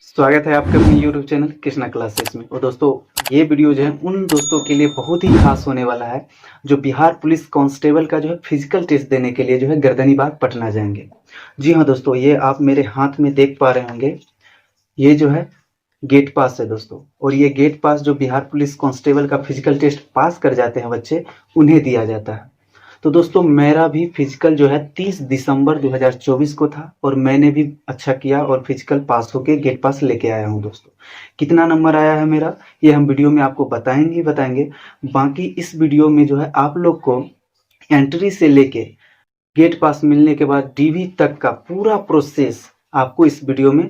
स्वागत है आपका अपने यूट्यूब चैनल कृष्णा क्लासेस में। और दोस्तों, ये वीडियो जो है उन दोस्तों के लिए बहुत ही खास होने वाला है जो बिहार पुलिस कांस्टेबल का जो है फिजिकल टेस्ट देने के लिए जो है गर्दनीबाग पटना जाएंगे। जी हाँ दोस्तों, ये आप मेरे हाथ में देख पा रहे होंगे, ये जो है गेट पास है दोस्तों। और ये गेट पास जो बिहार पुलिस कांस्टेबल का फिजिकल टेस्ट पास कर जाते हैं बच्चे, उन्हें दिया जाता है। तो दोस्तों, मेरा भी फिजिकल जो है 30 दिसंबर 2024 को था और मैंने भी अच्छा किया और फिजिकल पास होके गेट पास लेके आया हूँ दोस्तों। कितना नंबर आया है मेरा, ये हम वीडियो में आपको बताएंगे ही बताएंगे। बाकी इस वीडियो में जो है आप लोग को एंट्री से लेके गेट पास मिलने के बाद डीवी तक का पूरा प्रोसेस आपको इस वीडियो में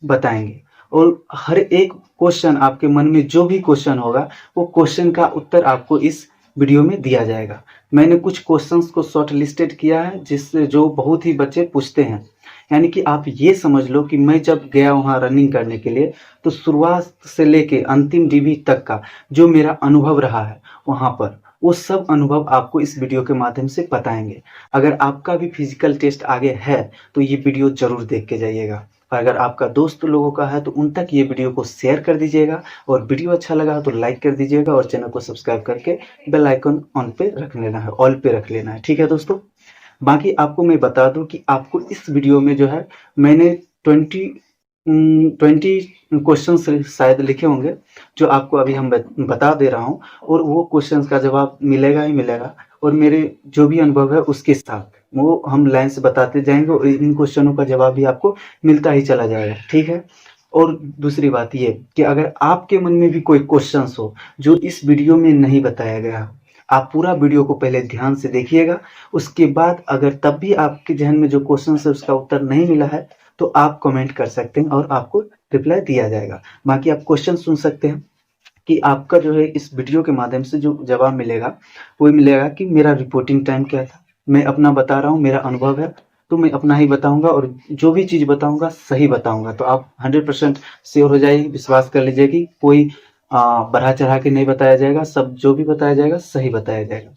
बताएंगे। और हर एक क्वेश्चन, आपके मन में जो भी क्वेश्चन होगा वो क्वेश्चन का उत्तर आपको इस वीडियो में दिया जाएगा। मैंने कुछ क्वेश्चंस को शॉर्ट लिस्टेड किया है जिससे जो बहुत ही बच्चे पूछते हैं। यानी कि आप ये समझ लो कि मैं जब गया वहाँ रनिंग करने के लिए, तो शुरुआत से लेके अंतिम डीवी तक का जो मेरा अनुभव रहा है वहाँ पर, वो सब अनुभव आपको इस वीडियो के माध्यम से बताएंगे। अगर आपका भी फिजिकल टेस्ट आगे है तो ये वीडियो जरूर देख के जाइएगा। और अगर आपका दोस्त लोगों का है तो उन तक ये वीडियो को शेयर कर दीजिएगा। और वीडियो अच्छा लगा तो लाइक कर दीजिएगा और चैनल को सब्सक्राइब करके बेल आइकन ऑन पे रख लेना है, ऑल पे रख लेना है। ठीक है दोस्तों, बाकी आपको मैं बता दूं कि आपको इस वीडियो में जो है मैंने 20 क्वेश्चन शायद लिखे होंगे जो आपको अभी हम बता दे रहा हूँ। और वो क्वेश्चन का जवाब मिलेगा ही मिलेगा, और मेरे जो भी अनुभव है उसके साथ वो हम लाइन से बताते जाएंगे और इन क्वेश्चनों का जवाब भी आपको मिलता ही चला जाएगा। ठीक है। और दूसरी बात ये कि अगर आपके मन में भी कोई क्वेश्चंस हो जो इस वीडियो में नहीं बताया गया हो, आप पूरा वीडियो को पहले ध्यान से देखिएगा। उसके बाद अगर तब भी आपके जहन में जो क्वेश्चन है उसका उत्तर नहीं मिला है तो आप कमेंट कर सकते हैं और आपको रिप्लाई दिया जाएगा। बाकी आप क्वेश्चन सुन सकते हैं कि आपका जो है इस वीडियो के माध्यम से जो जवाब मिलेगा वो मिलेगा कि मेरा रिपोर्टिंग टाइम क्या था। मैं अपना बता रहा हूँ, मेरा अनुभव है तो मैं अपना ही बताऊंगा और जो भी चीज़ बताऊंगा सही बताऊंगा। तो आप 100% श्योर हो जाइए, विश्वास कर लीजिए कि कोई बढ़ा चढ़ा के नहीं बताया जाएगा, सब जो भी बताया जाएगा सही बताया जाएगा।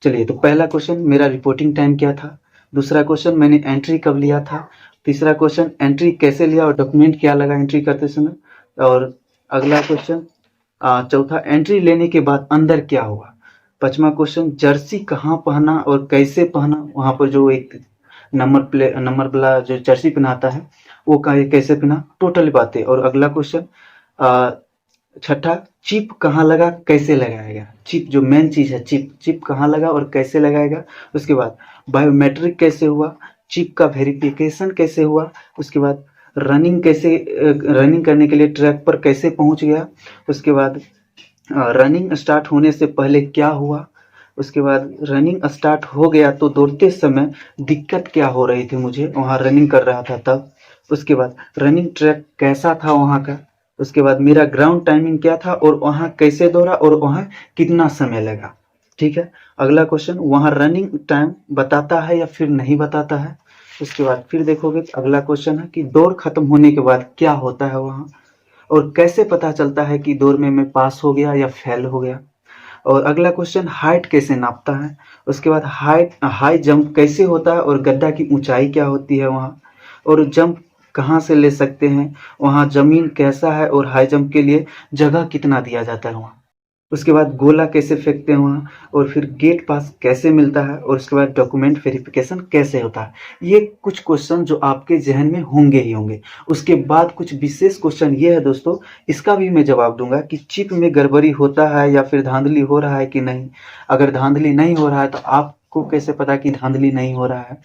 चलिए, तो पहला क्वेश्चन, मेरा रिपोर्टिंग टाइम क्या था। दूसरा क्वेश्चन, मैंने एंट्री कब लिया था। तीसरा क्वेश्चन, एंट्री कैसे लिया और डॉक्यूमेंट क्या लगा एंट्री करते समय। और अगला क्वेश्चन, चौथा, एंट्री लेने के बाद अंदर क्या हुआ। पांचवा क्वेश्चन, जर्सी कहाँ पहना और कैसे पहना, वहां पर जो एक नंबर वाला जो जर्सी पहनाता है वो कैसे पहना, टोटल बातें। और अगला क्वेश्चन, छठा, चिप कहाँ लगा, कैसे लगाएगा। चिप जो मेन चीज है, चिप कहाँ लगा और कैसे लगाएगा। उसके बाद बायोमेट्रिक कैसे हुआ, चिप का वेरिफिकेशन कैसे हुआ। उसके बाद रनिंग करने के लिए ट्रैक पर कैसे पहुंच गया। उसके बाद रनिंग स्टार्ट होने से पहले क्या हुआ। उसके बाद रनिंग स्टार्ट हो गया तो दौड़ते समय दिक्कत क्या हो रही थी मुझे, वहाँ रनिंग कर रहा था तब। उसके बाद रनिंग ट्रैक कैसा था वहाँ का। उसके बाद मेरा ग्राउंड टाइमिंग क्या था और वहाँ कैसे दौड़ा और वहाँ कितना समय लगा। ठीक है। अगला क्वेश्चन, वहाँ रनिंग टाइम बताता है या फिर नहीं बताता है। उसके बाद फिर देखोगे अगला क्वेश्चन है कि दौड़ खत्म होने के बाद क्या होता है वहाँ, और कैसे पता चलता है कि दौड़ में मैं पास हो गया या फेल हो गया। और अगला क्वेश्चन, हाइट कैसे नापता है। उसके बाद हाई जंप कैसे होता है और गड्ढा की ऊंचाई क्या होती है वहाँ। और जंप कहाँ से ले सकते हैं, वहाँ जमीन कैसा है और हाई जंप के लिए जगह कितना दिया जाता है वहाँ। उसके बाद गोला कैसे फेंकते हैं वहाँ, और फिर गेट पास कैसे मिलता है, और उसके बाद डॉक्यूमेंट वेरिफिकेशन कैसे होता है। ये कुछ क्वेश्चन जो आपके जहन में होंगे ही होंगे। उसके बाद कुछ विशेष क्वेश्चन ये है दोस्तों, इसका भी मैं जवाब दूंगा कि चिप में गड़बड़ी होता है या फिर धांधली हो रहा है कि नहीं। अगर धांधली नहीं हो रहा है तो आपको कैसे पता कि धांधली नहीं हो रहा है,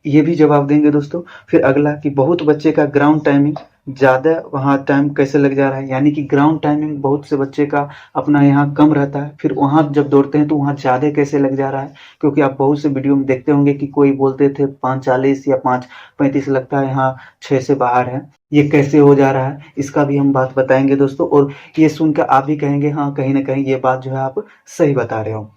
ये भी जवाब देंगे दोस्तों। फिर अगला कि बहुत बच्चे का ग्राउंड टाइमिंग ज़्यादा, वहाँ टाइम कैसे लग जा रहा है, यानी कि ग्राउंड टाइमिंग बहुत से बच्चे का अपना यहाँ कम रहता है, फिर वहाँ जब दौड़ते हैं तो वहाँ ज़्यादा कैसे लग जा रहा है। क्योंकि आप बहुत से वीडियो में देखते होंगे कि कोई बोलते थे 5:40 या 5:35 लगता है, यहाँ 6 से बाहर है। ये कैसे हो जा रहा है, इसका भी हम बात बताएंगे दोस्तों। और ये सुनकर आप भी कहेंगे हाँ, कहीं ना कहीं ये बात जो है आप सही बता रहे हो।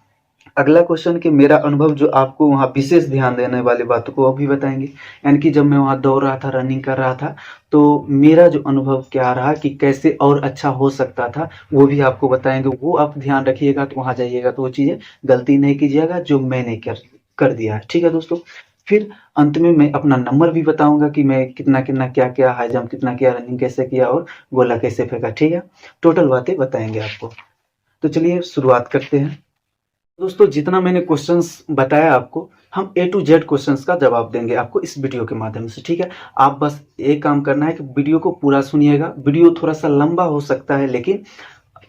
अगला क्वेश्चन कि मेरा अनुभव जो आपको वहाँ विशेष ध्यान देने वाली बातों को अभी बताएंगे। यानी कि जब मैं वहाँ दौड़ रहा था, रनिंग कर रहा था, तो मेरा जो अनुभव क्या रहा कि कैसे और अच्छा हो सकता था, वो भी आपको बताएंगे। वो आप ध्यान रखिएगा, तो वहाँ जाइएगा तो वो चीज़ें गलती नहीं कीजिएगा जो मैंने कर दिया है। ठीक है दोस्तों। फिर अंत में मैं अपना नंबर भी बताऊंगा कि मैं कितना कितना क्या क्या हाई जंप कितना किया, रनिंग कैसे किया और गोला कैसे फेंका। ठीक है, टोटल बातें बताएंगे आपको। तो चलिए शुरुआत करते हैं। दोस्तों जितना मैंने क्वेश्चंस बताया आपको, हम ए टू जेड क्वेश्चंस का जवाब देंगे आपको इस वीडियो के माध्यम से। ठीक है, आप बस एक काम करना है कि वीडियो को पूरा सुनिएगा। वीडियो थोड़ा सा लंबा हो सकता है लेकिन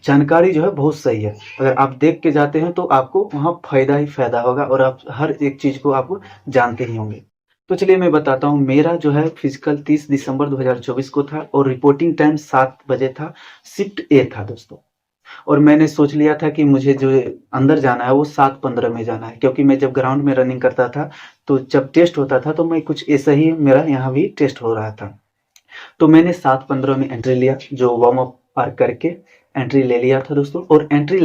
जानकारी जो है बहुत सही है। अगर आप देख के जाते हैं तो आपको वहाँ फायदा ही फायदा होगा और आप हर एक चीज को आप जानते ही होंगे। तो चलिए मैं बताता हूँ। मेरा जो है फिजिकल 30 दिसंबर 2024 को था और रिपोर्टिंग टाइम 7 बजे था। शिफ्ट ए था दोस्तों। और मैंने सोच लिया था कि मुझे जो अंदर जाना है वो 7:15 में जाना है, क्योंकि मैं जब ग्राउंड में रनिंग करता था तो जब टेस्ट होता था तो मैं कुछ ऐसा ही मेरा यहाँ भी टेस्ट हो रहा था। तो मैंने 7:15 में एंट्री लिया, जो वार्म अप पार करके एंट्री ले लिया था दोस्तों। और एंट्री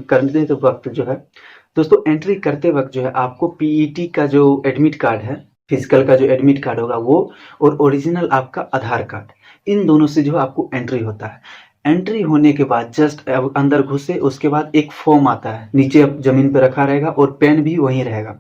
करने के वक्त जो है दोस्तों, एंट्री करते वक्त जो है आपको पीईटी का जो एडमिट कार्ड है, फिजिकल का जो एडमिट कार्ड होगा वो, और ओरिजिनल आपका आधार कार्ड, इन दोनों से जो आपको एंट्री होता है। एंट्री होने के बाद जस्ट अंदर घुसे, उसके बाद एक फॉर्म आता है, नीचे जमीन पे रखा रहेगा और पेन भी वहीं रहेगा।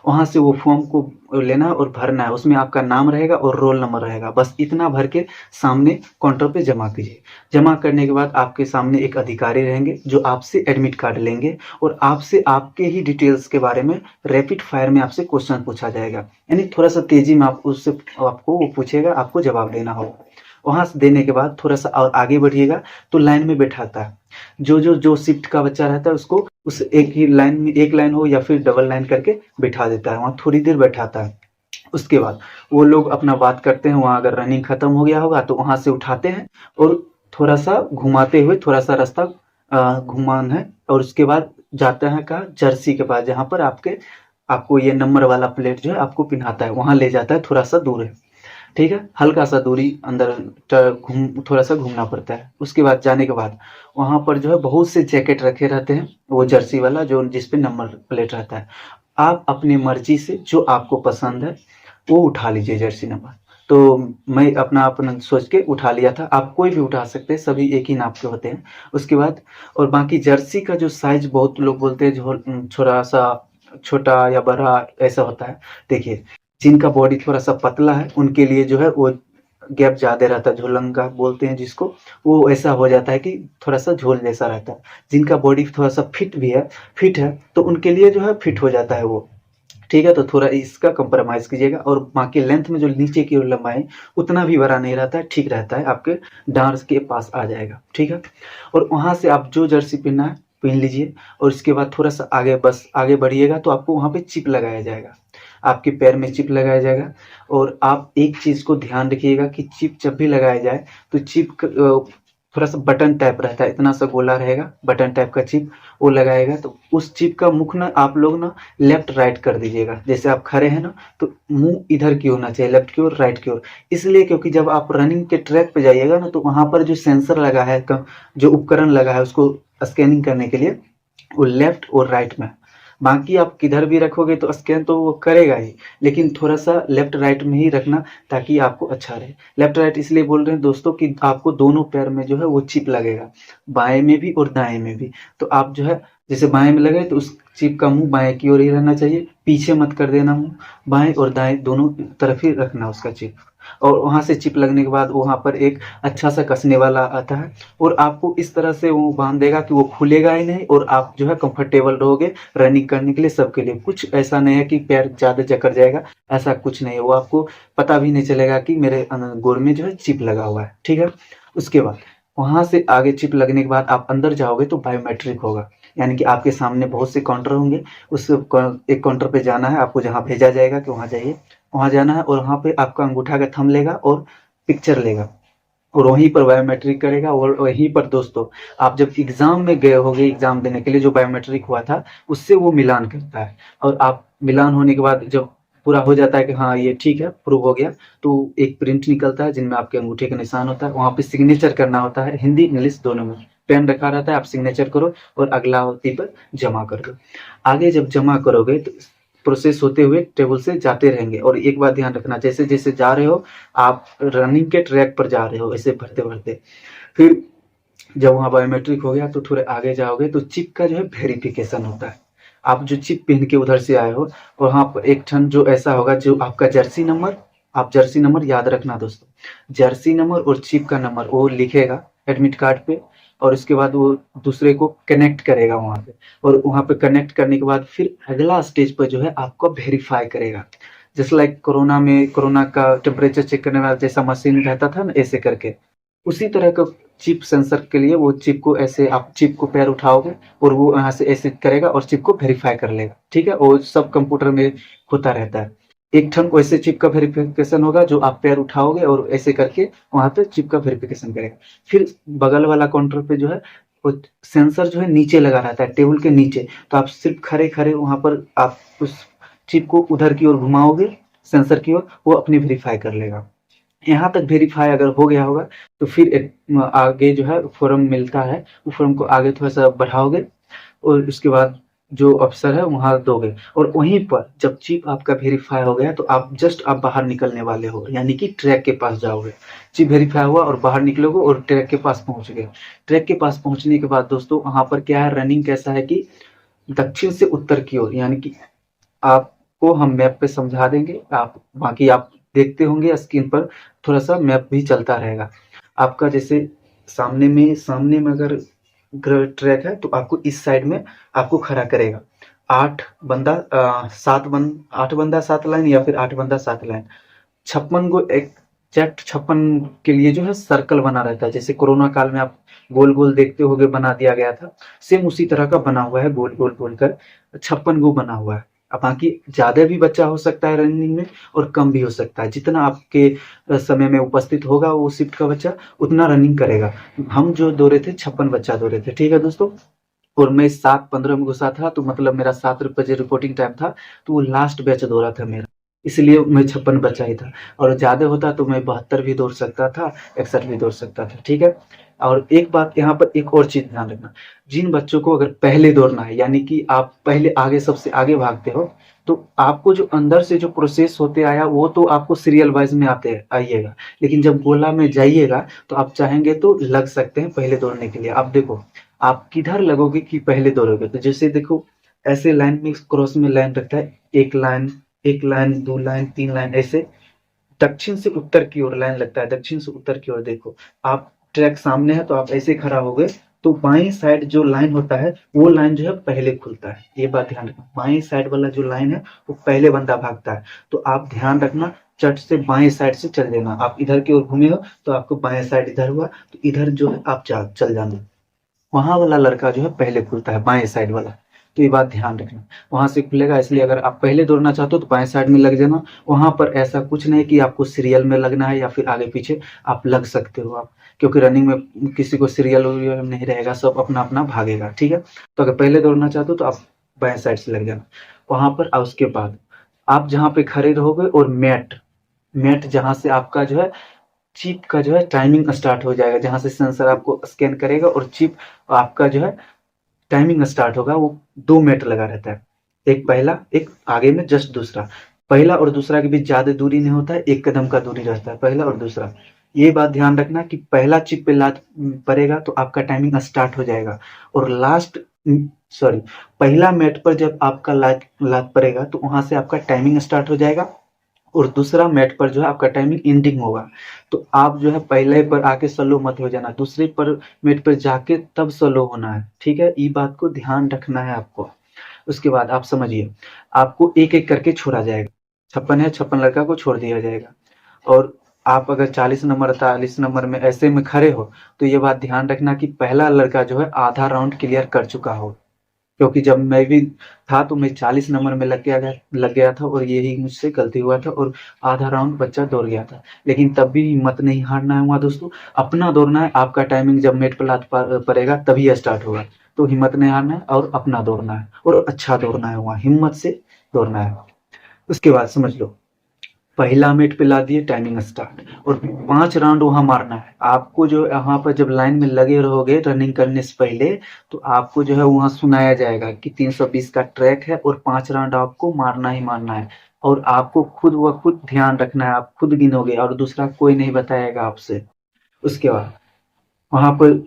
वहां से वो फॉर्म को लेना और भरना है। उसमें आपका नाम रहेगा और रोल नंबर रहेगा। बस इतना भर के सामने काउंटर पे जमा कीजिए। जमा करने के बाद आपके सामने एक अधिकारी रहेंगे जो आपसे एडमिट कार्ड लेंगे और आपसे आपके ही डिटेल्स के बारे में रैपिड फायर में आपसे क्वेश्चन पूछा जाएगा। यानी थोड़ा सा तेजी में आप उससे आपको वो पूछेगा, आपको जवाब देना होगा। वहां से देने के बाद थोड़ा सा और आगे बढ़िएगा तो लाइन में बैठाता है। जो शिफ्ट का बच्चा रहता है उसको उस एक ही लाइन में, एक लाइन हो या फिर डबल लाइन करके बिठा देता है। वहां थोड़ी देर बैठाता है। उसके बाद वो लोग अपना बात करते हैं। वहां अगर रनिंग खत्म हो गया होगा तो वहां से उठाते हैं और थोड़ा सा घुमाते हुए थोड़ा सा रास्ता घुमान है और उसके बाद जाता है का जर्सी के पास, जहां पर आपको ये नंबर वाला प्लेट जो है आपको पिन्हाता है, वहां ले जाता है। थोड़ा सा दूर है, ठीक है, हल्का सा दूरी अंदर थोड़ा सा घूमना पड़ता है। उसके बाद जाने के बाद वहां पर जो है बहुत से जैकेट रखे रहते हैं, वो जर्सी वाला जो जिसपे नंबर प्लेट रहता है। आप अपनी मर्जी से जो आपको पसंद है वो उठा लीजिए जर्सी नंबर। तो मैं अपना अपना सोच के उठा लिया था। आप कोई भी उठा सकते हैं, सभी एक ही नाप के होते हैं। उसके बाद और बाकी जर्सी का जो साइज, बहुत लोग बोलते हैं जो थोड़ा सा छोटा या बड़ा ऐसा होता है। देखिए, जिनका बॉडी थोड़ा सा पतला है उनके लिए जो है वो गैप ज्यादा रहता है, झोलंगा बोलते हैं जिसको, वो ऐसा हो जाता है कि थोड़ा सा झोल जैसा रहता है। जिनका बॉडी थोड़ा सा फिट है तो उनके लिए जो है फिट हो जाता है वो। ठीक है, तो थोड़ा इसका कंप्रोमाइज कीजिएगा। और बाकी लेंथ में जो नीचे की ओर लंबाई उतना भी बड़ा नहीं रहता है, ठीक रहता है, आपके डांस के पास आ जाएगा। ठीक है, और वहां से आप जो जर्सी पहनना है पहन लीजिए। और इसके बाद थोड़ा सा आगे, बस आगे बढ़िएगा तो आपको वहां पे चिप लगाया जाएगा, आपके पैर में चिप लगाया जाएगा। और आप एक चीज को ध्यान रखिएगा कि चिप जब भी लगाया जाए तो थोड़ा सा बटन टाइप रहता है, इतना सा गोला रहेगा, बटन टाइप का चिप वो लगाएगा। तो उस चिप का मुख ना आप लोग ना लेफ्ट राइट कर दीजिएगा। जैसे आप खड़े हैं ना तो मुंह इधर की होना चाहिए, लेफ्ट की ओर, राइट की ओर। इसलिए क्योंकि जब आप रनिंग के ट्रैक पे जाइएगा ना तो वहां पर जो सेंसर लगा है, जो उपकरण लगा है उसको स्कैनिंग करने के लिए, वो लेफ्ट और राइट में। बाकी आप किधर भी रखोगे तो स्कैन तो वो करेगा ही, लेकिन थोड़ा सा लेफ्ट राइट में ही रखना ताकि आपको अच्छा रहे। लेफ्ट राइट इसलिए बोल रहे हैं दोस्तों कि आपको दोनों पैर में जो है वो चिप लगेगा, बाएं में भी और दाएं में भी। तो आप जो है जैसे बाएं में लगे तो उस चिप का मुंह बाएं की ओर ही रहना चाहिए, पीछे मत कर देना मुंह, बाएं और दाएं दोनों तरफ ही रखना उसका चिप। और वहां से चिप लगने के बाद वहां पर एक अच्छा सा कसने वाला आता है और आपको इस तरह से वो बांध देगा कि वो खुलेगा ही नहीं और आप जो है कंफर्टेबल रहोगे रनिंग करने के लिए। सबके लिए कुछ ऐसा नहीं है कि पैर ज्यादा जकड़ जाएगा, ऐसा कुछ नहीं है। वो आपको पता भी नहीं चलेगा कि मेरे गोड़ में जो है चिप लगा हुआ है। ठीक है, उसके बाद वहां से आगे चिप लगने के बाद आप अंदर जाओगे तो बायोमेट्रिक होगा, यानी कि आपके सामने बहुत से काउंटर होंगे। उस एक काउंटर पे जाना है आपको, जहाँ भेजा जाएगा कि वहां जाइए, वहां जाना है और वहां पे आपका अंगूठा का थंब लेगा और पिक्चर लेगा और वहीं पर बायोमेट्रिक करेगा। और वहीं पर दोस्तों आप जब एग्जाम में गए होगे, एग्जाम देने के लिए जो बायोमेट्रिक हुआ था उससे वो मिलान करता है। और आप मिलान होने के बाद जब पूरा हो जाता है कि हाँ ये ठीक है, प्रूव हो गया, तो एक प्रिंट निकलता है जिनमें आपके अंगूठे का निशान होता है। वहां पे सिग्नेचर करना होता है, हिंदी इंग्लिश दोनों में पेन रखा रहता है। आप सिग्नेचर करो और अगला होती पर जमा कर दो। आगे जब जमा करोगे तो प्रोसेस होते हुए टेबल से जाते रहेंगे। और एक बात ध्यान रखना, जैसे जैसे जा रहे हो आप रनिंग के ट्रैक पर जा रहे हो, ऐसे भरते भरते फिर जब वहां बायोमेट्रिक हो गया तो थोड़े आगे जाओगे तो चिप का जो है वेरिफिकेशन होता है। आप जो चिप पहन के उधर से आए हो, और वहाँ पर एक ठन जो ऐसा होगा जो आपका जर्सी नंबर, आप जर्सी नंबर याद रखना दोस्तों, जर्सी नंबर और चिप का नंबर वो लिखेगा एडमिट कार्ड पे, और उसके बाद वो दूसरे को कनेक्ट करेगा वहाँ पे, और वहाँ पे कनेक्ट करने के बाद फिर अगला स्टेज पर जो है आपको वेरीफाई करेगा। जैसे लाइक कोरोना में कोरोना का टेम्परेचर चेक करने वाला जैसा मशीन रहता था ना, ऐसे करके उसी तरह का चिप सेंसर के लिए वो चिप को ऐसे आप चिप को पैर उठाओगे और वो यहाँ से ऐसे करेगा और चिप को वेरीफाई कर लेगा। ठीक है, वो सब कंप्यूटर में होता रहता है। एक ठन वैसे चिप का वेरिफिकेशन होगा जो आप पैर उठाओगे और ऐसे करके वहां पे चिप का वेरिफिकेशन करेगा। फिर बगल वाला काउंटर पे जो है वो सेंसर जो है नीचे लगा रहता है, टेबल के नीचे, तो आप सिर्फ खड़े खड़े वहां पर आप उस चिप को उधर की ओर घुमाओगे सेंसर की ओर, वो अपनी वेरीफाई कर लेगा। यहाँ तक वेरीफाई अगर हो गया होगा तो फिर एक आगे जो है फॉर्म मिलता है, वो फॉर्म को आगे थोड़ा सा बढ़ाओगे और उसके बाद जो अफसर है वहां दोगे, और वहीं पर जब चिप आपका वेरीफाई हो गया तो आप बाहर निकलने वाले हो, यानी कि ट्रैक के पास जाओगे। चिप वेरीफाई हुआ और बाहर निकलोगे और ट्रैक के पास पहुंच गए। ट्रैक के पास पहुंचने के बाद दोस्तों वहां पर क्या है, रनिंग कैसा है कि दक्षिण से उत्तर की ओर, यानी कि आपको हम मैप पे समझा देंगे, आप बाकी आप देखते होंगे स्क्रीन पर, थोड़ा सा मैप भी चलता रहेगा आपका। जैसे सामने में अगर ट्रैक है तो आपको इस साइड में आपको खड़ा करेगा, 8 बंदा 7 लाइन, या फिर 8 बंदा 7 लाइन, 56 को एग्जैक्ट 56 के लिए जो है सर्कल बना रहता है। जैसे कोरोना काल में आप गोल गोल देखते होगे बना दिया गया था, सेम उसी तरह का बना हुआ है, गोल गोल गोल कर 56 गो बना हुआ है। अब बाकी ज्यादा भी बच्चा हो सकता है रनिंग में और कम भी हो सकता है, जितना आपके समय में उपस्थित होगा वो शिफ्ट का बच्चा उतना रनिंग करेगा। हम जो दौड़े थे 56 बच्चा दौड़े थे, ठीक है दोस्तों। और मैं 7:15 में घुसा था, तो मतलब मेरा 7 बजे रिपोर्टिंग टाइम था, तो वो लास्ट बैच दौड़ा था मेरा, इसलिए मैं 56 बचा ही था। और ज्यादा होता तो मैं 72 भी दौड़ सकता था, 61 भी दौड़ सकता था, ठीक है। और एक बात यहाँ पर एक और चीज ध्यान रखना, जिन बच्चों को अगर पहले दौड़ना है, यानी कि आप पहले आगे सबसे आगे भागते हो, तो आपको जो अंदर से जो प्रोसेस होते आया वो तो आपको सीरियल वाइज में आते आइएगा, लेकिन जब गोला में जाइएगा तो आप चाहेंगे तो लग सकते हैं पहले दौड़ने के लिए। आप देखो आप किधर लगोगे कि पहले दौड़ोगे, तो जैसे देखो ऐसे लाइन में क्रॉस में लाइन रखता है, एक लाइन 2 लाइन 3 लाइन, ऐसे दक्षिण से उत्तर की ओर लाइन लगता है, दक्षिण से उत्तर की ओर देखो। आप ट्रैक सामने है तो आप ऐसे खड़ा हो गए, तो बाई साइड जो लाइन होता है वो लाइन जो है पहले खुलता है, ये बात ध्यान रखना। बाई साइड वाला जो लाइन है वो पहले बंदा भागता है, तो आप ध्यान रखना चट से बाएं साइड से चल देना। आप इधर की ओर घूमे हो तो आपको बाएं साइड इधर हुआ, तो इधर जो है आप चल जाना, वहां वाला लड़का जो है पहले खुलता है, बाएं साइड वाला। तो ये बात ध्यान रखना, वहां से खुलेगा, इसलिए अगर आप पहले दौड़ना चाहते हो तो बाएं साइड में लग जाना। वहां पर ऐसा कुछ नहीं कि आपको सीरियल में लगना है या फिर आगे पीछे, आप लग सकते हो आप, क्योंकि रनिंग में किसी को सीरियल नहीं रहेगा, सब अपना अपना भागेगा, ठीक है। तो अगर पहले दौड़ना चाहते हो तो आप बाएं साइड से लग जाना वहां पर। और उसके बाद आप जहाँ पे खड़े रहोगे और मैट मैट जहां से आपका जो है चिप का जो है टाइमिंग स्टार्ट हो जाएगा, जहां से सेंसर आपको स्कैन करेगा और चिप आपका जो है टाइमिंग स्टार्ट होगा, वो 2 मिनट लगा रहता है, एक पहला एक आगे में जस्ट दूसरा। पहला और दूसरा के बीच ज्यादा दूरी नहीं होता है, 1 कदम का दूरी रहता है पहला और दूसरा। ये बात ध्यान रखना कि पहला चिप पे लात पड़ेगा तो आपका टाइमिंग स्टार्ट हो जाएगा, और लास्ट सॉरी पहला मैट पर जब आपका लात लात पड़ेगा तो वहां से आपका टाइमिंग स्टार्ट हो जाएगा, और दूसरा मैट पर जो है आपका टाइमिंग एंडिंग होगा। तो आप जो है पहले पर आके स्लो मत हो जाना, दूसरे पर मैट पर जाके तब स्लो होना है, ठीक है। ये बात को ध्यान रखना है आपको। उसके बाद आप समझिए, आपको एक एक करके छोड़ा जाएगा, 56 है 56 लड़का को छोड़ दिया जाएगा। और आप अगर 40 नंबर 43 नंबर में ऐसे में खड़े हो तो ये बात ध्यान रखना कि पहला लड़का जो है आधा राउंड क्लियर कर चुका हो, क्योंकि जब मैं भी था तो मैं 40 नंबर में लग गया था, और यही मुझसे गलती हुआ था, और आधा राउंड बच्चा दौड़ गया था। लेकिन तब भी हिम्मत नहीं हारना है वहाँ दोस्तों, अपना दौड़ना है। आपका टाइमिंग जब मेट पर लात पड़ेगा तभी स्टार्ट होगा, तो हिम्मत नहीं हारना है और अपना दौड़ना है, और अच्छा दौड़ना है, वहाँ हिम्मत से दौड़ना है। उसके बाद समझ लो पहला मिनट पे ला दिए टाइमिंग स्टार्ट, और 5 राउंड वहां मारना है आपको। जो यहाँ पर जब लाइन में लगे रहोगे रनिंग करने से पहले, तो आपको जो है वहां सुनाया जाएगा कि 320 का ट्रैक है और 5 राउंड आपको मारना ही मारना है, और आपको खुद व खुद ध्यान रखना है, आप खुद गिनोगे और दूसरा कोई नहीं बताएगा आपसे। उसके बाद वहां पर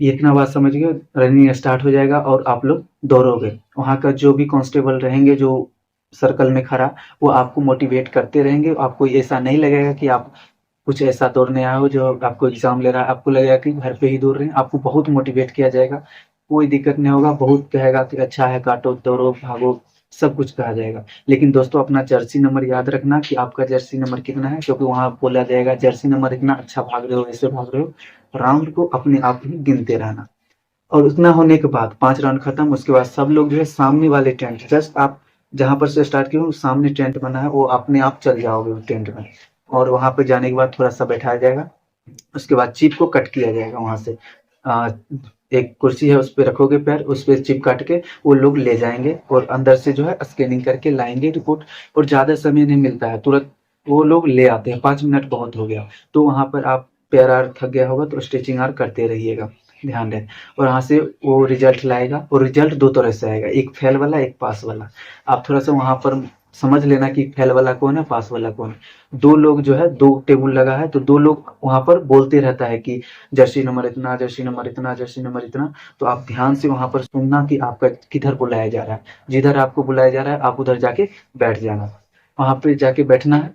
इतना बात समझ गए, रनिंग स्टार्ट हो जाएगा और आप लोग दौड़ोगे। वहाँ का जो भी कांस्टेबल रहेंगे जो सर्कल में खड़ा, वो आपको मोटिवेट करते रहेंगे। आपको ऐसा नहीं लगेगा कि आप कुछ ऐसा दौड़ने आए हो जो आपको एग्जाम ले रहा है, आपको लगेगा कि घर पे ही दौड़ रहे हैं। आपको बहुत मोटिवेट किया जाएगा, कोई दिक्कत नहीं होगा। बहुत कहेगा कि अच्छा है, काटो, दौड़ो, भागो, सब कुछ कहा जाएगा। लेकिन दोस्तों अपना जर्सी नंबर याद रखना कि आपका जर्सी नंबर कितना है, क्योंकि वहाँ बोला जाएगा जर्सी नंबर इतना अच्छा भाग रहे हो, ऐसे भाग रहे हो। राउंड को अपने आप ही गिनते रहना। और उतना होने के बाद 5 राउंड खत्म, उसके बाद सब लोग जो है सामने वाले टेंट, जस्ट आप जहाँ पर से स्टार्ट किए हो सामने टेंट बना है, वो अपने आप चल जाओगे वो टेंट में। और वहां पर जाने के बाद थोड़ा सा बैठाया जाएगा। उसके बाद चिप को कट किया जाएगा वहां से। आ, एक कुर्सी है, उस पर रखोगे पैर, उस पर चिप काट के वो लोग ले जाएंगे और अंदर से जो है स्कैनिंग करके लाएंगे रिपोर्ट। और ज्यादा समय नहीं मिलता है, तुरंत वो लोग ले आते हैं। 5 मिनट बहुत हो गया। तो वहां पर आप पैर आर थक गया होगा तो स्ट्रेचिंग आर करते रहिएगा, ध्यान दें। और वहां से वो रिजल्ट लाएगा, और रिजल्ट 2 तरह से आएगा, एक फेल वाला, एक पास वाला। आप थोड़ा सा वहां पर समझ लेना कि फेल वाला कौन है, पास वाला कौन है। 2 लोग जो है, 2 टेबल लगा है, तो 2 लोग वहां पर बोलते रहता है कि जर्सी नंबर इतना, जर्सी नंबर इतना, जर्सी नंबर इतना। तो आप ध्यान से वहां पर सुनना कि आपका किधर बुलाया जा रहा है। जिधर आपको बुलाया जा रहा है आप उधर जाके बैठ जाना, वहां पे जाके बैठना है।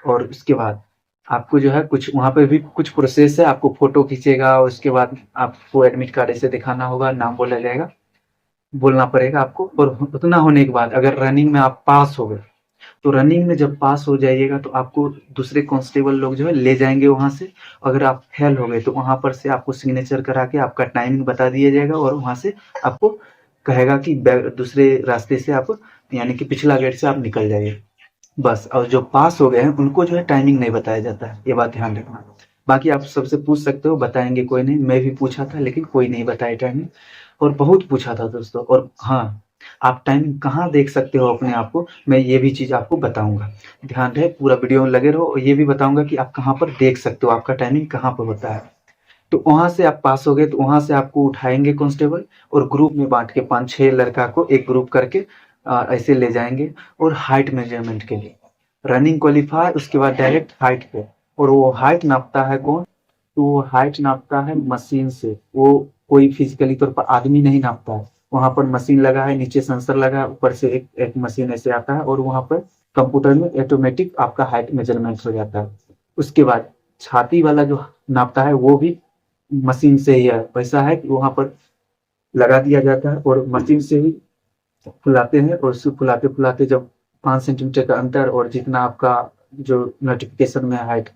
और उसके बाद आपको जो है कुछ वहां पे भी कुछ प्रोसेस है, आपको फोटो खींचेगा, उसके बाद आपको एडमिट कार्ड ऐसे दिखाना होगा, नाम बोला जाएगा, बोलना पड़ेगा आपको। और उतना होने के बाद अगर रनिंग में आप पास हो गए, तो रनिंग में जब पास हो जाइएगा तो आपको दूसरे कांस्टेबल लोग जो है ले जाएंगे वहां से। अगर आप फेल हो गए तो वहां पर से आपको सिग्नेचर करा के आपका टाइमिंग बता दिया जाएगा, और वहां से आपको कहेगा कि दूसरे रास्ते से आप, यानी कि पिछला गेट से आप निकल जाइए, बस। और जो पास हो गए हैं उनको जो है टाइमिंग नहीं बताया जाता है, ये बात ध्यान रखना। बाकी आप सबसे पूछ सकते हो, बताएंगे, कोई नहीं। मैं भी पूछा था लेकिन कोई नहीं बताया टाइमिंग, और बहुत पूछा था दोस्तों। और हाँ, आप टाइमिंग कहाँ देख सकते हो अपने आप को, मैं ये भी चीज आपको बताऊंगा। ध्यान रहे, पूरा वीडियो में लगे रहो। और ये भी बताऊंगा कि आप कहाँ पर देख सकते हो आपका टाइमिंग कहाँ पर होता है। तो वहां से आप पास हो गए तो वहां से आपको उठाएंगे कांस्टेबल, और ग्रुप में बांट के 5-6 लड़का को एक ग्रुप करके ऐसे ले जाएंगे। और हाइट मेजरमेंट के लिए रनिंग क्वालिफाई, उसके बाद डायरेक्ट हाइट पे। और वो हाइट नापता है कौन, तो वो हाइट नापता है मशीन से। वो कोई फिजिकली तौर पर आदमी नहीं नापता है। वहां पर मशीन लगा है, नीचे सेंसर लगा है, ऊपर से एक मशीन ऐसे आता है, और वहां पर कंप्यूटर में ऑटोमेटिक आपका हाइट मेजरमेंट हो जाता है। उसके बाद छाती वाला जो नापता है वो भी मशीन से ही है। वैसा है कि वहां पर लगा दिया जाता है और मशीन से ही फुलाते हैं। और उसको फुलाते फुलाते जब 5 सेंटीमीटर का अंतर, और जितना आपका जो नोटिफिकेशन में हाइट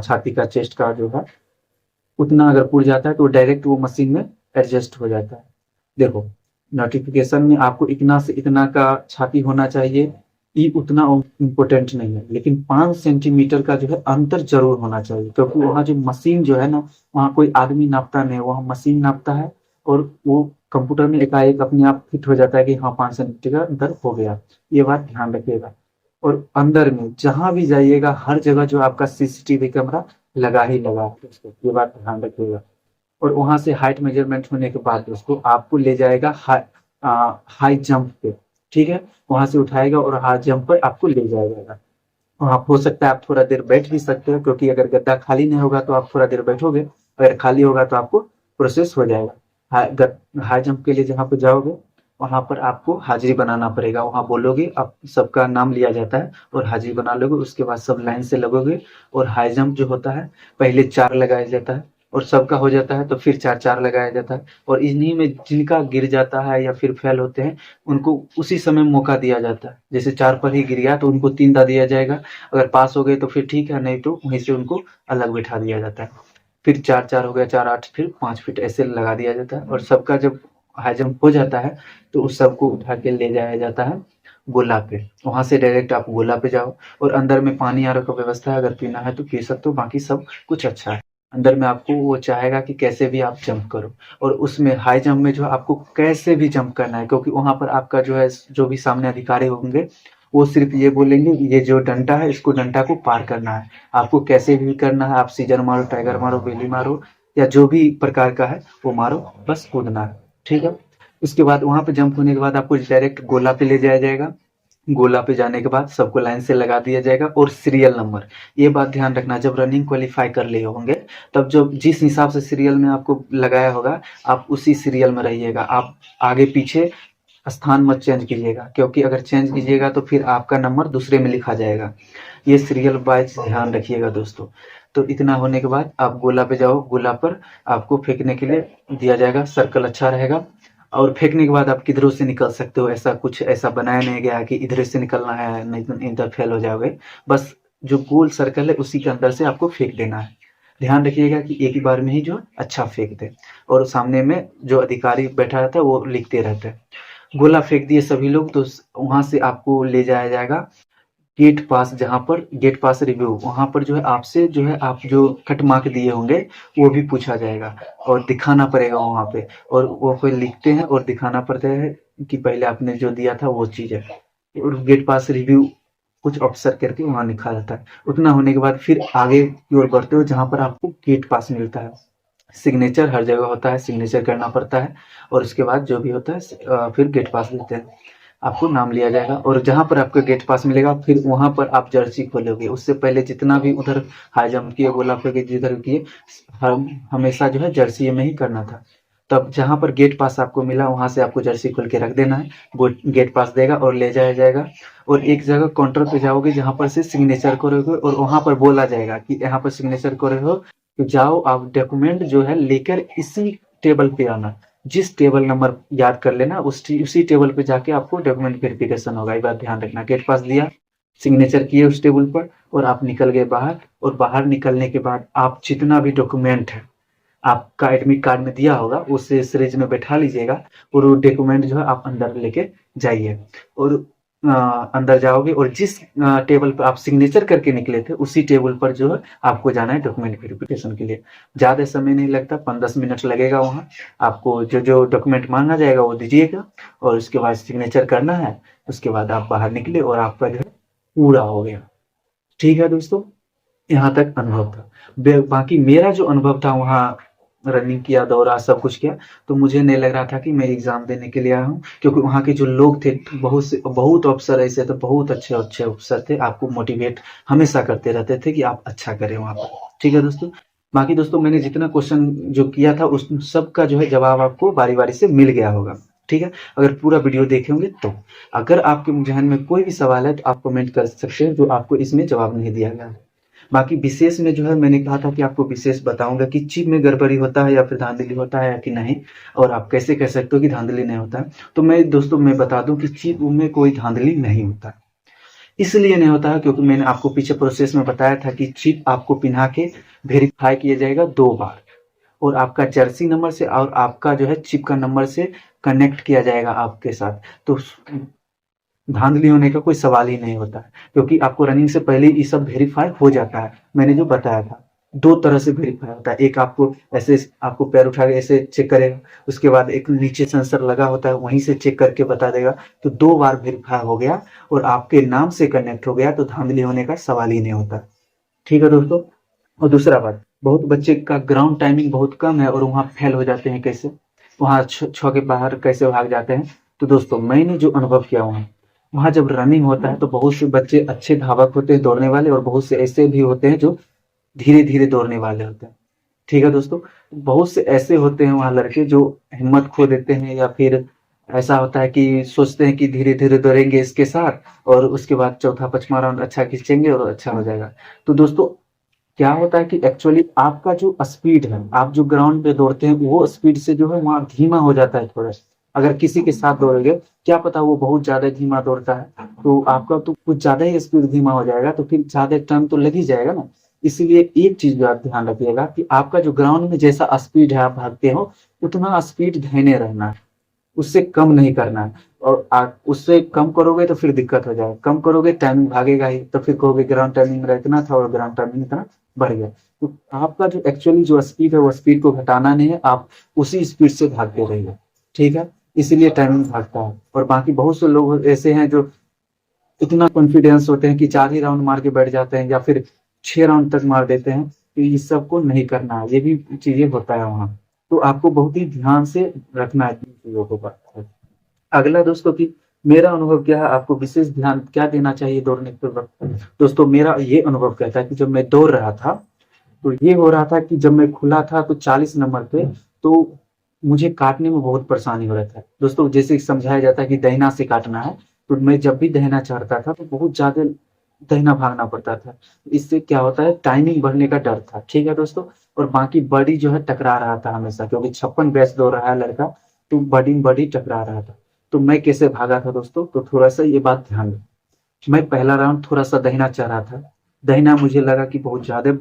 छाती का, चेस्ट का जो है, उतना अगर पुड़ जाता है तो डायरेक्ट वो मशीन में एडजस्ट हो जाता है। देखो, नोटिफिकेशन में आपको इतना से इतना का छाती होना चाहिए, ये उतना इम्पोर्टेंट नहीं है। लेकिन 5 सेंटीमीटर का जो है अंतर जरूर होना चाहिए, क्योंकि वहाँ जो मशीन जो है ना, वहाँ कोई आदमी नापता नहीं, वहाँ मशीन नापता है। और वो कंप्यूटर में एकाएक अपने आप फिट हो जाता है कि हाँ 5 सेंटीमीटर का अंतर हो गया। ये बात ध्यान रखिएगा। और अंदर में जहां भी जाइएगा हर जगह जो आपका सीसीटीवी कैमरा लगा ही लगा है दोस्तों, ये बात ध्यान रखिएगा। और वहां से हाइट मेजरमेंट होने के बाद दोस्तों आपको ले जाएगा हाई जंप पे, ठीक है। वहां से उठाएगा और हाई जंप पर आपको ले जाएगा। आप हो सकता है आप थोड़ा देर बैठ भी सकते हो, क्योंकि अगर गद्दा खाली नहीं होगा तो आप थोड़ा देर बैठोगे, अगर खाली होगा तो आपको प्रोसेस हो जाएगा। हाई जंप के लिए जहाँ पे जाओगे वहां पर आपको हाजिरी बनाना पड़ेगा। वहां बोलोगे, आप सबका नाम लिया जाता है और हाजिरी बना लोगे। उसके बाद सब लाइन से लगोगे। और हाई जंप जो होता है पहले 4 लगाया जाता है, और सबका हो जाता है तो फिर 4-4 लगाया जाता है। और इन्हीं में जिनका गिर जाता है या फिर फेल होते हैं उनको उसी समय मौका दिया जाता है। जैसे 4 पर ही गिर गया तो उनको 3 दा दिया जाएगा। अगर पास हो गए तो फिर ठीक है, नहीं तो वहीं से उनको अलग बैठा दिया जाता है। फिर 4-4 हो गया, 4-8, फिर 5 फीट ऐसे लगा दिया जाता है। और सबका जब हाई जंप हो जाता है तो उस सबको उठा के ले जाया जाता है गोला पे। वहां से डायरेक्ट आप गोला पे जाओ। और अंदर में पानी आर का व्यवस्था है, अगर पीना है तो पी सकते हो, बाकी सब कुछ अच्छा है। अंदर में आपको वो चाहेगा कि कैसे भी आप जंप करो। और उसमें हाई जंप में जो आपको कैसे भी जंप करना है, क्योंकि वहां पर आपका जो है जो भी सामने अधिकारी होंगे वो सिर्फ ये बोलेंगे ये जो डंडा है इसको डंडा को पार करना है। आपको कैसे भी करना है, आप सीजर मारो, टाइगर मारो, बेली मारो, या जो भी प्रकार का है वो मारो, बस कूदना है, ठीक है। उसके बाद वहां पे जंप होने के बाद आपको डायरेक्ट गोला पे ले जाया जाएगा। गोला पे जाने के बाद सबको लाइन से लगा दिया जाएगा और सीरियल नंबर, ये बात ध्यान रखना, जब रनिंग क्वालिफाई कर लिए होंगे तब जब जिस हिसाब से सीरियल में आपको लगाया होगा आप उसी सीरियल में रहिएगा। आप आगे पीछे स्थान मत चेंज कीजिएगा, क्योंकि अगर चेंज कीजिएगा तो फिर आपका नंबर दूसरे में लिखा जाएगा। ये सीरियल वाइज ध्यान रखिएगा दोस्तों। तो इतना होने के बाद आप गोला पे जाओ, गोला पर आपको फेंकने के लिए दिया जाएगा, सर्कल अच्छा रहेगा और फेंकने के बाद आप किधरों से निकल सकते हो, ऐसा कुछ ऐसा बनाया नहीं गया है कि इधर से निकलना है नहीं तो इधर फेल हो जाओगे। बस जो गोल सर्कल है उसी के अंदर से आपको फेंक देना है। ध्यान रखिएगा कि एक ही बार में ही जो अच्छा फेंक दे, और सामने में जो अधिकारी बैठा रहता है वो लिखते रहते हैं। गोला फेंक दिए सभी लोग तो वहां से आपको ले जाया जाएगा गेट पास, जहाँ पर गेट पास रिव्यू, वहां पर जो है आपसे जो है आप जो कट मार्क दिए होंगे वो भी पूछा जाएगा और दिखाना पड़ेगा वहां पे, और वो फिर लिखते हैं और दिखाना पड़ता है कि पहले आपने जो दिया था वो चीज है। और गेट पास रिव्यू कुछ अफसर करके वहां लिखा रहता है। उतना होने के बाद फिर आगे की ओर बढ़ते हो जहां पर आपको गेट पास मिलता है। सिग्नेचर हर जगह होता है, सिग्नेचर करना पड़ता है और उसके बाद जो भी होता है फिर गेट पास देते हैं, आपको नाम लिया जाएगा। और जहां पर आपको गेट पास मिलेगा फिर वहां पर आप जर्सी खोलोगे। उससे पहले जितना भी उधर हाई जंप किए, गोला फेंके, जिधर किए, हम हमेशा जो है जर्सी में ही करना था। तब जहां पर गेट पास आपको मिला वहां से आपको जर्सी खोल के रख देना है, गेट पास देगा और ले जाया जाएगा। और एक जगह काउंटर पे जाओगे जहां पर से सिग्नेचर करोगे और वहां पर बोला जाएगा कि यहाँ पर सिग्नेचर करे हो तो जाओ आप डॉक्यूमेंट जो है लेकर इसी टेबल पे आना। जिस टेबल नंबर याद कर लेना उसी टेबल पे जाके आपको डॉक्यूमेंट वेरिफिकेशन होगा। ये बात ध्यान रखना। गेट पास दिया, सिग्नेचर किए उस टेबल पर और आप निकल गए बाहर। और बाहर निकलने के बाद आप जितना भी डॉक्यूमेंट है आपका एडमिट कार्ड में दिया होगा उसे सरेज में बैठा लीजिएगा और वो डॉक्यूमेंट जो है आप अंदर लेके जाइए। और अंदर जाओगे और जिस टेबल पर आप सिग्नेचर करके निकले थे उसी टेबल पर जो है आपको जाना है डॉक्यूमेंट वेरिफिकेशन के लिए। ज्यादा समय नहीं लगता, 5-10 मिनट लगेगा। वहाँ आपको जो जो डॉक्यूमेंट मांगा जाएगा वो दीजिएगा और उसके बाद सिग्नेचर करना है। उसके बाद आप बाहर निकले और आपका जो है पूरा हो गया। ठीक है दोस्तों, यहाँ तक अनुभव था। बाकी मेरा जो अनुभव था वहाँ रनिंग किया, दौड़ा, सब कुछ किया, तो मुझे नहीं लग रहा था कि मैं एग्जाम देने के लिए आया हूँ, क्योंकि वहाँ के जो लोग थे बहुत अफसर ऐसे थे, बहुत अच्छे अच्छे अफसर थे, आपको मोटिवेट हमेशा करते रहते थे कि आप अच्छा करें वहाँ पर। ठीक है दोस्तों, बाकी दोस्तों मैंने जितना क्वेश्चन जो किया था उस सब का जो है जवाब आपको बारी बारी से मिल गया होगा। ठीक है, अगर पूरा वीडियो देखे होंगे तो। अगर आपके जहन में कोई भी सवाल है तो आप कमेंट कर सकते हैं जो आपको इसमें जवाब नहीं दिया गया। बाकी विशेष में जो है मैंने कहा था कि आपको विशेष बताऊंगा कि चिप में गड़बड़ी होता है या फिर धांधली होता है कि नहीं, और आप कैसे कह सकते हो कि धांधली नहीं होता है। तो मैं दोस्तों मैं बता दूं कि चिप में कोई धांधली नहीं होता। इसलिए नहीं होता है क्योंकि मैंने आपको पीछे प्रोसेस में बताया था कि चिप आपको पिन्हा के वेरीफाई किया जाएगा 2 बार, और आपका जर्सी नंबर से और आपका जो है चिप का नंबर से कनेक्ट किया जाएगा आपके साथ। तो धांधली होने का कोई सवाल ही नहीं होता है, क्योंकि आपको रनिंग से पहले ये सब वेरीफाई हो जाता है। मैंने जो बताया था 2 तरह से वेरीफाई होता है। एक आपको ऐसे आपको पैर उठा के ऐसे चेक करेगा, उसके बाद एक नीचे सेंसर लगा होता है वहीं से चेक करके बता देगा। तो 2 बार वेरीफाई हो गया और आपके नाम से कनेक्ट हो गया, तो धांधली होने का सवाल ही नहीं होता। ठीक है दोस्तों, और दूसरा बात, बहुत बच्चे का ग्राउंड टाइमिंग बहुत कम है और वहाँ फेल हो जाते हैं, कैसे वहाँ छः के बाहर कैसे भाग जाते हैं। तो दोस्तों मैंने जो अनुभव किया वहाँ जब रनिंग होता है तो बहुत से बच्चे अच्छे धावक होते हैं दौड़ने वाले, और बहुत से ऐसे भी होते हैं जो धीरे धीरे दौड़ने वाले होते हैं। ठीक है दोस्तों, बहुत से ऐसे होते हैं वहाँ लड़के जो हिम्मत खो देते हैं, या फिर ऐसा होता है कि सोचते हैं कि धीरे धीरे दौड़ेंगे इसके साथ और उसके बाद चौथा पांचवा राउंड अच्छा खींचेंगे और अच्छा हो जाएगा। तो दोस्तों क्या होता है कि एक्चुअली आपका जो स्पीड है, आप जो ग्राउंड पे दौड़ते हैं वो स्पीड से जो है वहाँ धीमा हो जाता है थोड़ा। अगर किसी के साथ दौड़ोगे, क्या पता वो बहुत ज्यादा धीमा दौड़ता है तो आपका तो कुछ ज्यादा ही स्पीड धीमा हो जाएगा, तो फिर ज्यादा टाइम तो लग ही जाएगा ना। इसीलिए एक चीज आप ध्यान रखिएगा कि आपका जो ग्राउंड में जैसा स्पीड है आप भागते हो उतना स्पीड धैर्य रहना है, उससे कम नहीं करना है। और आप उससे कम करोगे तो फिर दिक्कत हो जाएगा, कम करोगे टाइमिंग भागेगा ही, तो फिर कहोगे ग्राउंड टाइमिंग मेरा इतना था और ग्राउंड टाइमिंग इतना बढ़ गया। तो आपका जो एक्चुअली जो स्पीड है वो स्पीड को घटाना नहीं है, आप उसी स्पीड से भागते रहिए। ठीक है, इसीलिए टाइमिंग भागता है। और बाकी बहुत से लोग ऐसे हैं जो इतना कॉन्फिडेंस होते हैं कि 4 ही राउंड मार के बैठ जाते हैं या फिर 6 राउंड तक मार देते हैं। तो इस सब को नहीं करना है, ये भी चीजें होता है वहाँ। तो आपको बहुत ही ध्यान से रखना है इन चीजों को। अगला दोस्तों की मेरा अनुभव क्या है, आपको विशेष ध्यान क्या देना चाहिए दौड़ने के वक्त? दोस्तों मेरा ये अनुभव कहता है कि जब मैं दौड़ रहा था तो ये हो रहा था कि जब मैं खुला था तो 40 नंबर पे, तो मुझे काटने में बहुत परेशानी हो रहा था दोस्तों। जैसे समझाया जाता है कि दहीना से काटना है, तो मैं जब भी दहीना चढ़ता था तो बहुत ज्यादा दहीना भागना पड़ता था। इससे क्या होता है, टाइमिंग बढ़ने का डर था, ठीक है दोस्तों। और बाकी बॉडी जो है टकरा रहा था हमेशा, क्योंकि 56 बैच दौड़ रहा है लड़का, तो बॉडी बॉडी टकरा रहा था। तो मैं कैसे भागा था दोस्तों, तो थोड़ा सा ये बात ध्यान दें। मैं पहला राउंड थोड़ा सा दहीना चढ़ रहा था, दहीना मुझे लगा कि बहुत ज्यादा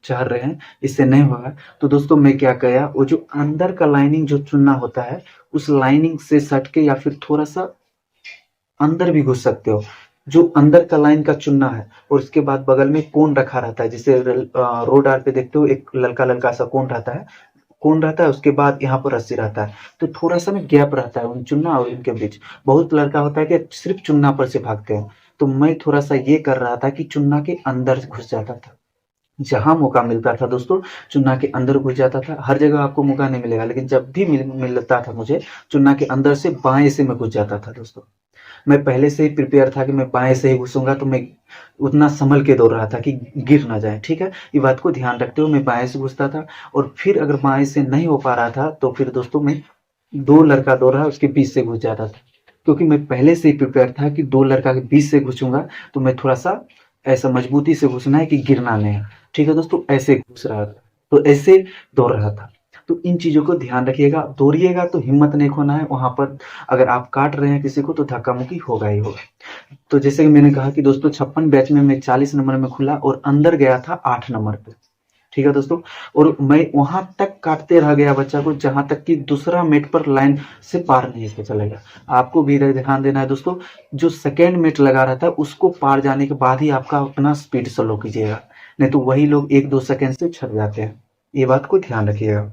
चढ़ रहे हैं, इससे नहीं होगा। तो दोस्तों मैं क्या किया, वो जो अंदर का लाइनिंग जो चुनना होता है, उस लाइनिंग से सट के या फिर थोड़ा सा अंदर भी घुस सकते हो, जो अंदर का लाइन का चुनना है। और उसके बाद बगल में कोन रखा रहता है, जैसे रोड आर पे देखते हो एक ललका ललका सा कोन रहता है, कोन रहता है, उसके बाद यहाँ पर रस्सी रहता है, तो थोड़ा सा में गैप रहता है उन चुन्ना और इनके बीच। बहुत लड़का होता है कि सिर्फ चुन्ना पर से भागते हैं, तो मैं थोड़ा सा ये कर रहा था कि चुन्ना के अंदर घुस जाता था। जहां मौका मिलता था दोस्तों, चुन्ना के अंदर घुस जाता था। हर जगह आपको मौका नहीं मिलेगा, लेकिन जब भी मिलता था मुझे, चुन्ना के अंदर से बाएं से मैं घुस जाता था दोस्तों। मैं पहले से ही प्रिपेयर था कि मैं बाएं से ही घुसूंगा, तो मैं उतना संभल के दौड़ रहा था कि गिर ना जाए, ठीक है। ये बात को ध्यान रखते हुए मैं बाएं से घुसता था। और फिर अगर बाएं से नहीं हो पा रहा था तो फिर दोस्तों मैं दो लड़का दौड़ रहा है उसके बीच से घुस जाता था, क्योंकि मैं पहले से ही प्रिपेयर था कि दो लड़का के बीच से घुसूंगा, तो मैं थोड़ा सा ऐसा मजबूती से घुसना है कि गिरना नहीं है, ठीक है दोस्तों। ऐसे घुस रहा था, तो ऐसे दौड़ रहा था। तो इन चीजों को ध्यान रखिएगा, दौड़िएगा तो हिम्मत नहीं खोना है वहां पर। अगर आप काट रहे हैं किसी को तो धक्का मुक्की होगा ही होगा। तो जैसे कि मैंने कहा कि दोस्तों 56 बैच में मैं 40 नंबर में खुला और अंदर गया था 8 नंबर पे, ठीक है दोस्तों। और मैं वहां तक काटते रह गया बच्चा को जहां तक कि दूसरा मेट पर लाइन से पार नहीं हो चलेगा। आपको भी ध्यान देना है दोस्तों, जो सेकेंड मेट लगा रहा था उसको पार जाने के बाद ही आपका अपना स्पीड स्लो कीजिएगा, नहीं तो वही लोग 1-2 सेकेंड से छट जाते हैं। ये बात को ध्यान रखिएगा।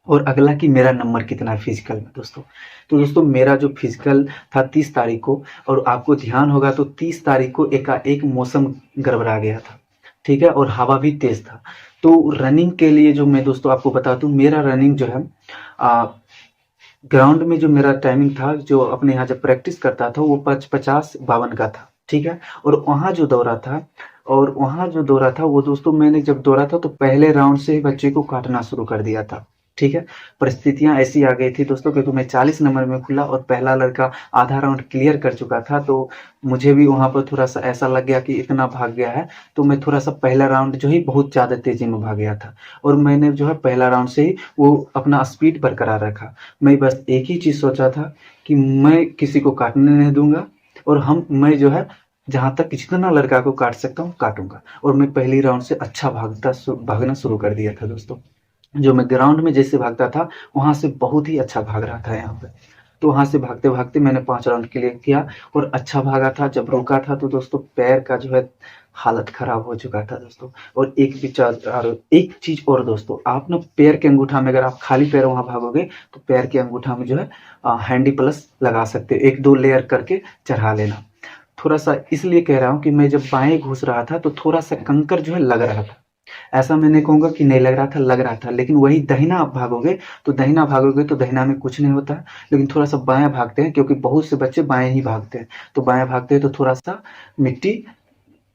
और अगला कि मेरा नंबर कितना है फिजिकल में दोस्तों। तो दोस्तों मेरा जो फिजिकल था 30 तारीख को, और आपको ध्यान होगा तो 30 तारीख को एकाएक मौसम गड़बड़ा गया था, ठीक है, और हवा भी तेज था। तो रनिंग के लिए जो मैं दोस्तों आपको बता दूं, मेरा रनिंग जो है ग्राउंड में जो मेरा टाइमिंग था, जो अपने यहाँ जब प्रैक्टिस करता था, वो 50-52 का था, ठीक है। और वहाँ जो दौड़ा था वो दोस्तों, मैंने जब दौड़ा था तो पहले राउंड से ही बच्चे को काटना शुरू कर दिया था, ठीक है। परिस्थितियां ऐसी आ गई थी दोस्तों, क्योंकि मैं 40 नंबर में खुला और पहला लड़का आधा राउंड क्लियर कर चुका था, तो मुझे भी वहां पर थोड़ा सा ऐसा लग गया कि इतना भाग गया है, तो मैं थोड़ा सा पहला राउंड जो ही बहुत ज्यादा तेजी में भाग गया था। और मैंने जो है पहला राउंड से ही वो अपना स्पीड बरकरार रखा। मैं बस एक ही चीज सोचा था कि मैं किसी को काटने नहीं दूंगा, और मैं जो है जहां तक जितना लड़का को काट सकता हूँ काटूंगा। और मैं पहली राउंड से अच्छा भागना शुरू कर दिया था दोस्तों। जो मैं ग्राउंड में जैसे भागता था वहां से बहुत ही अच्छा भाग रहा था यहाँ पे। तो वहां से भागते भागते मैंने 5 राउंड क्लियर किया और अच्छा भागा था। जब रुका था तो दोस्तों पैर का जो है हालत खराब हो चुका था दोस्तों। और एक चीज और दोस्तों, आप ना पैर के अंगूठा में, अगर आप खाली पैर वहां भागोगे तो पैर के अंगूठा में जो है हैंडी प्लस लगा सकते हो, 1-2 लेयर करके चढ़ा लेना। थोड़ा सा इसलिए कह रहा हूँ कि मैं जब बाएं घुस रहा था तो थोड़ा सा कंकर जो है लग रहा था। ऐसा मैं नहीं कहूंगा कि नहीं लग रहा था, लग रहा था। लेकिन वही दहिना आप भागोगे तो दहिना में कुछ नहीं होता है। लेकिन थोड़ा सा बायां भागते हैं, क्योंकि बहुत से बच्चे बाएं ही भागते हैं, तो बायां भागते हैं तो थोड़ा सा मिट्टी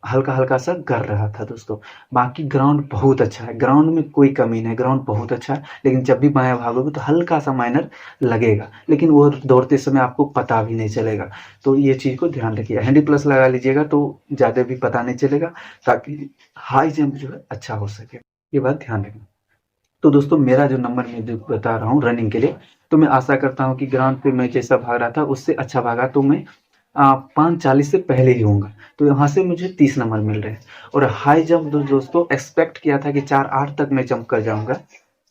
हल्का हल्का सा गर रहा था दोस्तों। बाकी ग्राउंड बहुत अच्छा है, ग्राउंड में कोई कमी नहीं, ग्राउंड बहुत अच्छा है। लेकिन जब भी बायां भागोगे तो हल्का सा माइनर लगेगा, लेकिन वो दौड़ते समय आपको पता भी नहीं चलेगा। तो ये चीज को ध्यान रखिए, हैंडी प्लस लगा लीजिएगा तो ज्यादा भी पता नहीं चलेगा, ताकि हाई जंप जो है अच्छा हो सके। ये बात ध्यान रखना। तो दोस्तों मेरा जो नंबर मैं जो बता रहा हूँ रनिंग के लिए, तो मैं आशा करता हूँ कि ग्राउंड पे मैं जैसा भाग रहा था उससे अच्छा भागा, तो मैं 5:40 से पहले ही होऊंगा। तो यहाँ से मुझे 30 नंबर मिल रहे हैं। और हाई जंप दोस्तों एक्सपेक्ट किया था कि 4:08 तक मैं जंप कर जाऊंगा,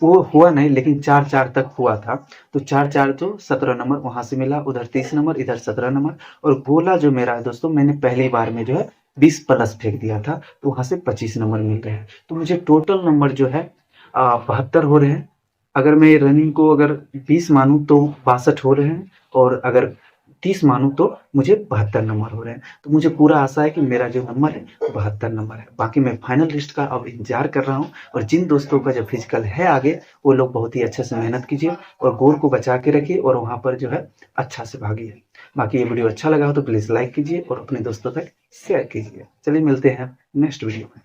वो हुआ नहीं, लेकिन 4:04 तक हुआ था। तो 4:04 तो 17 नंबर वहां से मिला, उधर 30 नंबर, इधर 17 नंबर। और गोला जो मेरा है दोस्तों, मैंने पहली बार में जो है 20 प्लस फेंक दिया था, तो वहां से 25 नंबर मिल रहे हैं। तो मुझे टोटल नंबर जो है 72 हो रहे हैं। अगर मैं रनिंग को अगर 20 मानूं तो 62 हो रहे हैं। और अगर 30 मानूँ तो मुझे 72 नंबर हो रहे हैं। तो मुझे पूरा आशा है कि मेरा जो नंबर है 72 नंबर है। बाकी मैं फाइनल लिस्ट का अब इंतज़ार कर रहा हूँ, और जिन दोस्तों का जो फिजिकल है आगे, वो लोग बहुत ही अच्छे से मेहनत कीजिए और गोल को बचा के रखिए और वहाँ पर जो है अच्छा से भागिए। बाकी ये वीडियो अच्छा लगा हो तो प्लीज़ लाइक कीजिए और अपने दोस्तों तक शेयर कीजिए। चलिए मिलते हैं नेक्स्ट वीडियो में।